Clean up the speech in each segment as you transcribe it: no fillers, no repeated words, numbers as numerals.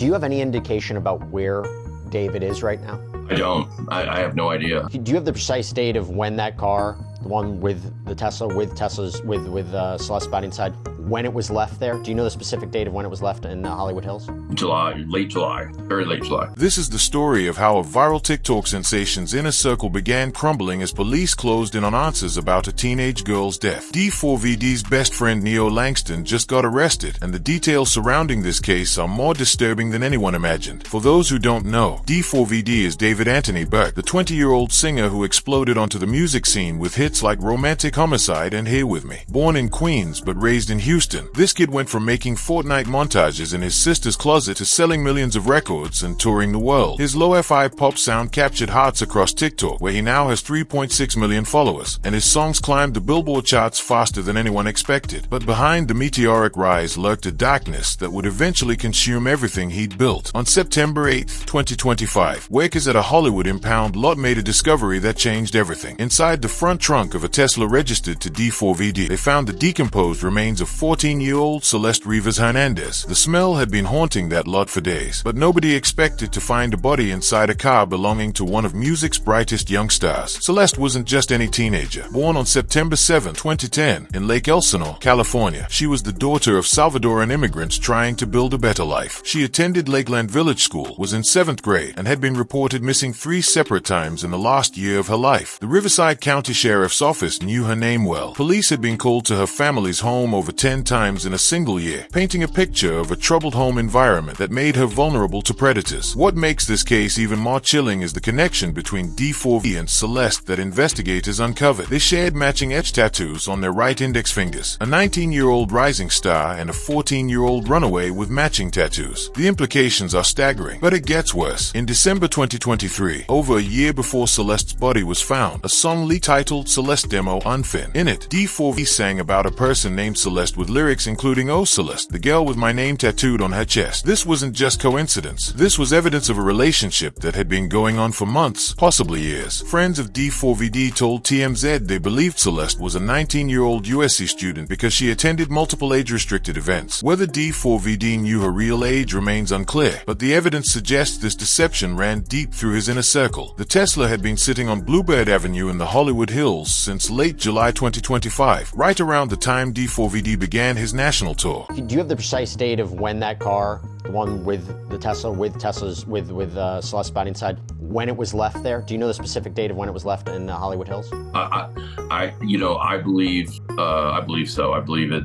Do you have any indication about where David is right now? I don't. I have no idea. Do you have the precise date of when that car, the one with the Tesla, with Celeste body inside, when it was left there? Do you know the specific date of when it was left in Hollywood Hills? July, late July, very late July. This is the story of how a viral TikTok sensation's inner circle began crumbling as police closed in on answers about a teenage girl's death. D4VD's best friend Neo Langston just got arrested, and the details surrounding this case are more disturbing than anyone imagined. For those who don't know, D4VD is David Anthony Burke, the 20-year-old singer who exploded onto the music scene with hits like Romantic Homicide and Here With Me. Born in Queens but raised in Houston, this kid went from making Fortnite montages in his sister's closet to selling millions of records and touring the world. His lo-fi pop sound captured hearts across TikTok, where he now has 3.6 million followers, and his songs climbed the Billboard charts faster than anyone expected. But behind the meteoric rise lurked a darkness that would eventually consume everything he'd built. On September 8, 2025, workers at a Hollywood impound lot made a discovery that changed everything. Inside the front trunk of a Tesla registered to D4VD, they found the decomposed remains of 14-year-old Celeste Rivas Hernandez. The smell had been haunting that lot for days, but nobody expected to find a body inside a car belonging to one of music's brightest young stars. Celeste wasn't just any teenager. Born on September 7, 2010, in Lake Elsinore, California, she was the daughter of Salvadoran immigrants trying to build a better life. She attended Lakeland Village School, was in 7th grade, and had been reported missing 3 separate times in the last year of her life. The Riverside County Sheriff's Office knew her name well. Police had been called to her family's home over 10 times in a single year, painting a picture of a troubled home environment that made her vulnerable to predators. What makes this case even more chilling is the connection between D4V and Celeste that investigators uncovered. They shared matching etch tattoos on their right index fingers, a 19-year-old rising star and a 14-year-old runaway with matching tattoos. The implications are staggering, but it gets worse. In December 2023, over a year before Celeste's body was found, a song leaked titled Celeste Demo Unfin. In it, D4V sang about a person named Celeste with lyrics including "Oh Celeste, the girl with my name tattooed on her chest." This wasn't just coincidence. This was evidence of a relationship that had been going on for months, possibly years. Friends of D4VD told TMZ they believed Celeste was a 19-year-old USC student because she attended multiple age-restricted events. Whether D4VD knew her real age remains unclear, but the evidence suggests this deception ran deep through his inner circle. The Tesla had been sitting on Bluebird Avenue in the Hollywood Hills since late July 2025, right around the time D4VD began his national tour. Do you have the precise date of when that car, the one with the Tesla, with Celeste body inside, when it was left there? Do you know the specific date of when it was left in Hollywood Hills? I believe so. I believe it,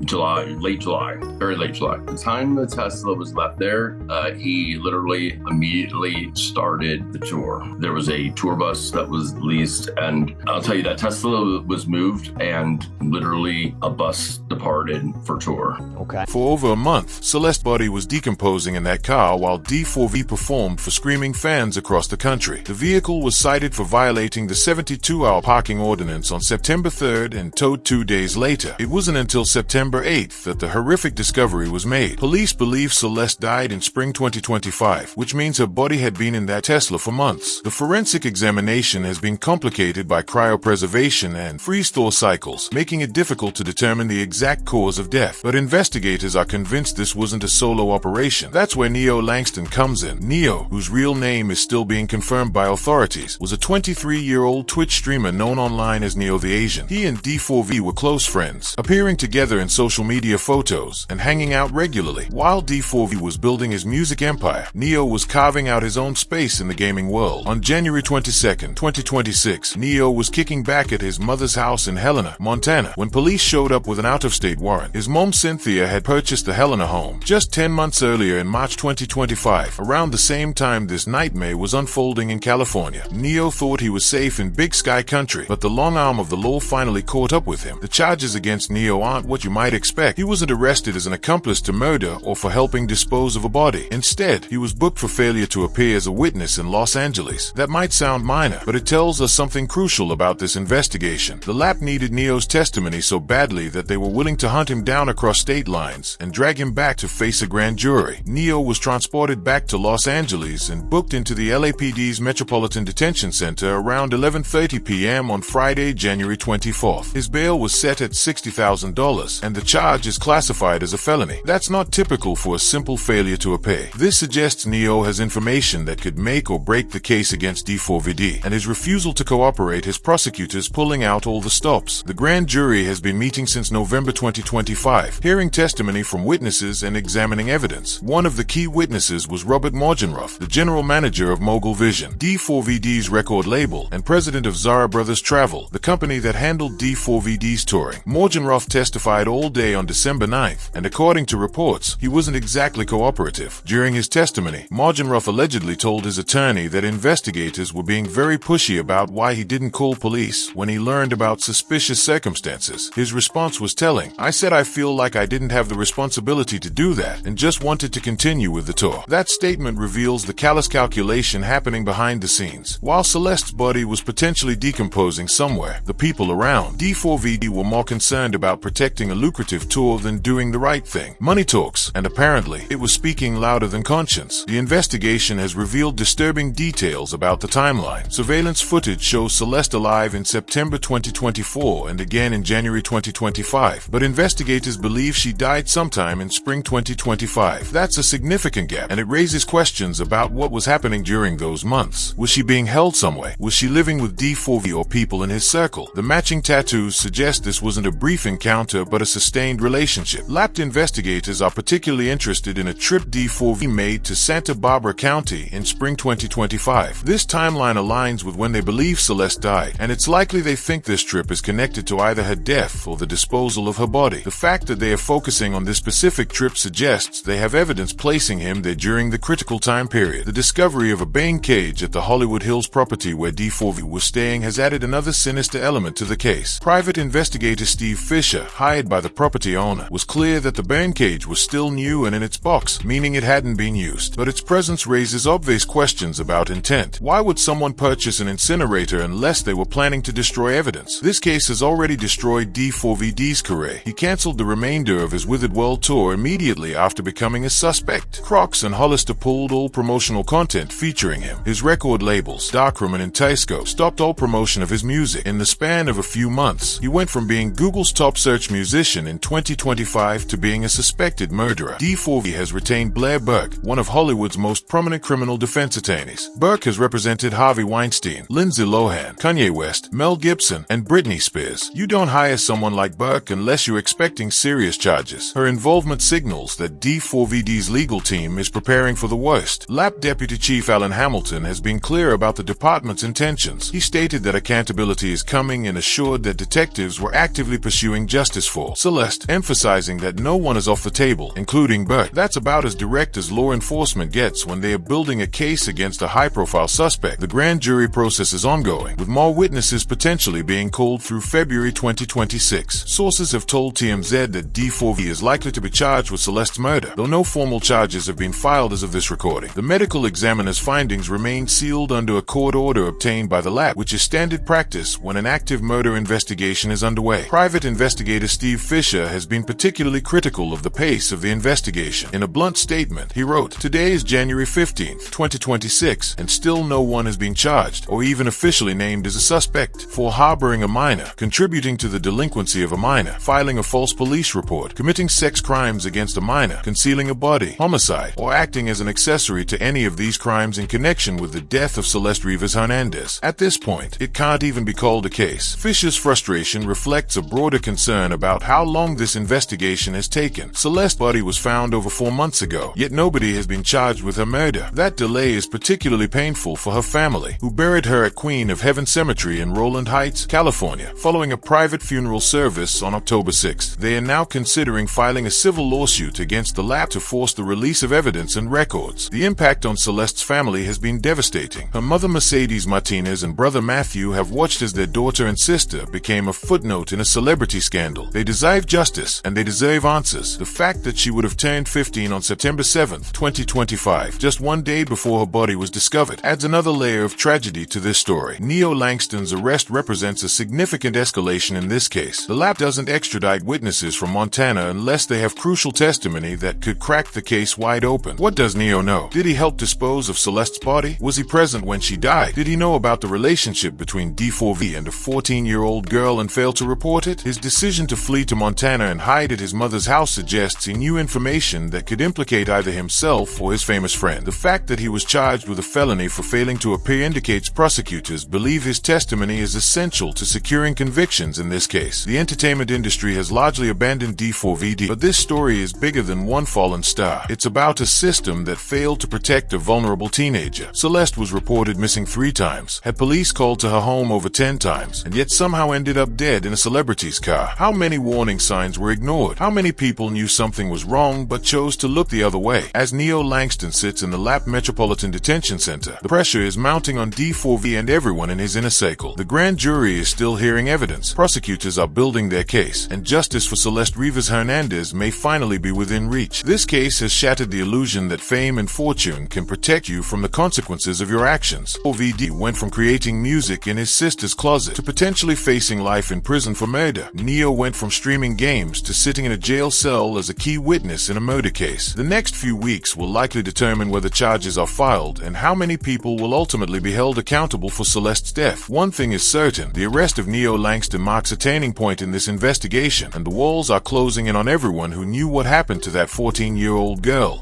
July, late July, very late July. The time the Tesla was left there, he literally immediately started the tour. There was a tour bus that was leased, and I'll tell you that Tesla was moved and literally a bus departed for tour. Okay. For over a month, Celeste's body was decomposing in that car while D4V performed for screaming fans across the country. The vehicle was cited for violating the 72-hour parking ordinance on September 3rd and towed 2 days later. It wasn't until September 8th that the horrific discovery was made. Police believe Celeste died in spring 2025, which means her body had been in that Tesla for months. The forensic examination has been complicated by cryopreservation and freeze-thaw cycles, making it difficult to determine the exact cause of death. But investigators are convinced this wasn't a solo operation. That's where Neo Langston comes in. Neo, whose real name is still being confirmed by authorities, was a 23-year-old Twitch streamer known online as Neo the Asian. He and D4V were close friends, appearing together in social media photos and hanging out regularly. While D4V was building his music empire, Neo was carving out his own space in the gaming world. On January 22nd, 2026, Neo was kicking back at his mother's house in Helena, Montana, when police showed up with an out-of-state warrant. His mom, Cynthia, had purchased the Helena home just 10 months earlier in March 2025, around the same time this nightmare was unfolding in California. Neo thought he was safe in Big Sky country, but the long arm of the law finally caught up with him. The charges against Neo aren't what you might expect. He wasn't arrested as an accomplice to murder or for helping dispose of a body. Instead, he was booked for failure to appear as a witness in Los Angeles. That might sound minor, but it tells us something crucial about this investigation. The lab needed Neo's testimony so badly that they were willing to hunt him down across state lines and drag him back to face a grand jury. Neo was transported back to Los Angeles and booked into the LAPD's Metropolitan Detention Center around 11:30 p.m. on Friday, January 24th. His bail was set at $60,000, and and the charge is classified as a felony. That's not typical for a simple failure to obey. This suggests Neo has information that could make or break the case against D4VD, and his refusal to cooperate has prosecutors pulling out all the stops. The grand jury has been meeting since November 2025, hearing testimony from witnesses and examining evidence. One of the key witnesses was Robert Morgenroth, the general manager of Mogul Vision, D4VD's record label, and president of Zara Brothers Travel, the company that handled D4VD's touring. Morgenroth testified all day on December 9th, and according to reports, he wasn't exactly cooperative. During his testimony, Morgenroth allegedly told his attorney that investigators were being very pushy about why he didn't call police when he learned about suspicious circumstances. His response was telling. "I said I feel like I didn't have the responsibility to do that and just wanted to continue with the tour." That statement reveals the callous calculation happening behind the scenes. While Celeste's body was potentially decomposing somewhere, the people around D4VD were more concerned about protecting a lucrative tour than doing the right thing. Money talks, and apparently, it was speaking louder than conscience. The investigation has revealed disturbing details about the timeline. Surveillance footage shows Celeste alive in September 2024 and again in January 2025, but investigators believe she died sometime in spring 2025. That's a significant gap, and it raises questions about what was happening during those months. Was she being held some way? Was she living with D4V or people in his circle? The matching tattoos suggest this wasn't a brief encounter but a sustained relationship. Lapped investigators are particularly interested in a trip D4V made to Santa Barbara County in spring 2025. This timeline aligns with when they believe Celeste died, and it's likely they think this trip is connected to either her death or the disposal of her body. The fact that they are focusing on this specific trip suggests they have evidence placing him there during the critical time period. The discovery of a Bane cage at the Hollywood Hills property where D4V was staying has added another sinister element to the case. Private investigator Steve Fisher, hired by the property owner, was clear that the Bane cage was still new and in its box, meaning it hadn't been used. But its presence raises obvious questions about intent. Why would someone purchase an incinerator unless they were planning to destroy evidence? This case has already destroyed D4VD's career. He cancelled the remainder of his Withered World tour immediately after becoming a suspect. Crocs and Hollister pulled all promotional content featuring him. His record labels, Darkroom and Entisco, stopped all promotion of his music. In the span of a few months, he went from being Google's top search musician in 2025 to being a suspected murderer. D4V has retained Blair Burke, one of Hollywood's most prominent criminal defense attorneys. Burke has represented Harvey Weinstein, Lindsay Lohan, Kanye West, Mel Gibson, and Britney Spears. You don't hire someone like Burke unless you're expecting serious charges. Her involvement signals that D4VD's legal team is preparing for the worst. LAP Deputy Chief Alan Hamilton has been clear about the department's intentions. He stated that accountability is coming and assured that detectives were actively pursuing justice for Celeste, emphasizing that no one is off the table, including Burke. That's about as direct as law enforcement gets when they are building a case against a high-profile suspect. The grand jury process is ongoing, with more witnesses potentially being called through February 2026. Sources have told TMZ that D4V is likely to be charged with Celeste's murder, though no formal charges have been filed as of this recording. The medical examiner's findings remain sealed under a court order obtained by the lab, which is standard practice when an active murder investigation is underway. Private investigator Steve Fisher has been particularly critical of the pace of the investigation. In a blunt statement, he wrote, "Today is January 15th, 2026, and still no one has been charged or even officially named as a suspect for harboring a minor, contributing to the delinquency of a minor, filing a false police report, committing sex crimes against a minor, concealing a body, homicide, or acting as an accessory to any of these crimes in connection with the death of Celeste Rivas Hernandez. At this point, it can't even be called a case." Fisher's frustration reflects a broader concern about how long this investigation has taken. Celeste's body was found over 4 months ago, yet nobody has been charged with her murder. That delay is particularly painful for her family, who buried her at Queen of Heaven Cemetery in Rowland Heights, California, following a private funeral service on October 6th. They are now considering filing a civil lawsuit against the lab to force the release of evidence and records. The impact on Celeste's family has been devastating. Her mother Mercedes Martinez and brother Matthew have watched as their daughter and sister became a footnote in a celebrity scandal. They deserve justice, and they deserve answers. The fact that she would have turned 15 on September 7th, 2025, just one day before her body was discovered, adds another layer of tragedy to this story. Neo Langston's arrest represents a significant escalation in this case. The lab doesn't extradite witnesses from Montana unless they have crucial testimony that could crack the case wide open. What does Neo know? Did he help dispose of Celeste's body? Was he present when she died? Did he know about the relationship between D4V and a 14-year-old girl and fail to report it? His decision to flee to Montana and hide at his mother's house suggests he knew information that could implicate either himself or his famous friend. The fact that he was charged with a felony for failing to appear indicates prosecutors believe his testimony is essential to securing convictions in this case. The entertainment industry has largely abandoned D4VD, but this story is bigger than one fallen star. It's about a system that failed to protect a vulnerable teenager. Celeste was reported missing 3 times, had police called to her home over 10 times, and yet somehow ended up dead in a celebrity's car. How many warning signs were ignored? How many people knew something was wrong but chose to look the other way? As Neo Langston sits in the Lap Metropolitan Detention Center, the pressure is mounting on D4V and everyone in his inner circle. The grand jury is still hearing evidence. Prosecutors are building their case, and justice for Celeste Rivas Hernandez may finally be within reach. This case has shattered the illusion that fame and fortune can protect you from the consequences of your actions. D4VD went from creating music in his sister's closet to potentially facing life in prison for murder. Neo went from streaming games to sitting in a jail cell as a key witness in a murder case. The next few weeks will likely determine whether charges are filed and how many people will ultimately be held accountable for Celeste's death. One thing is certain, the arrest of Neo Langston marks a turning point in this investigation, and the walls are closing in on everyone who knew what happened to that 14-year-old girl.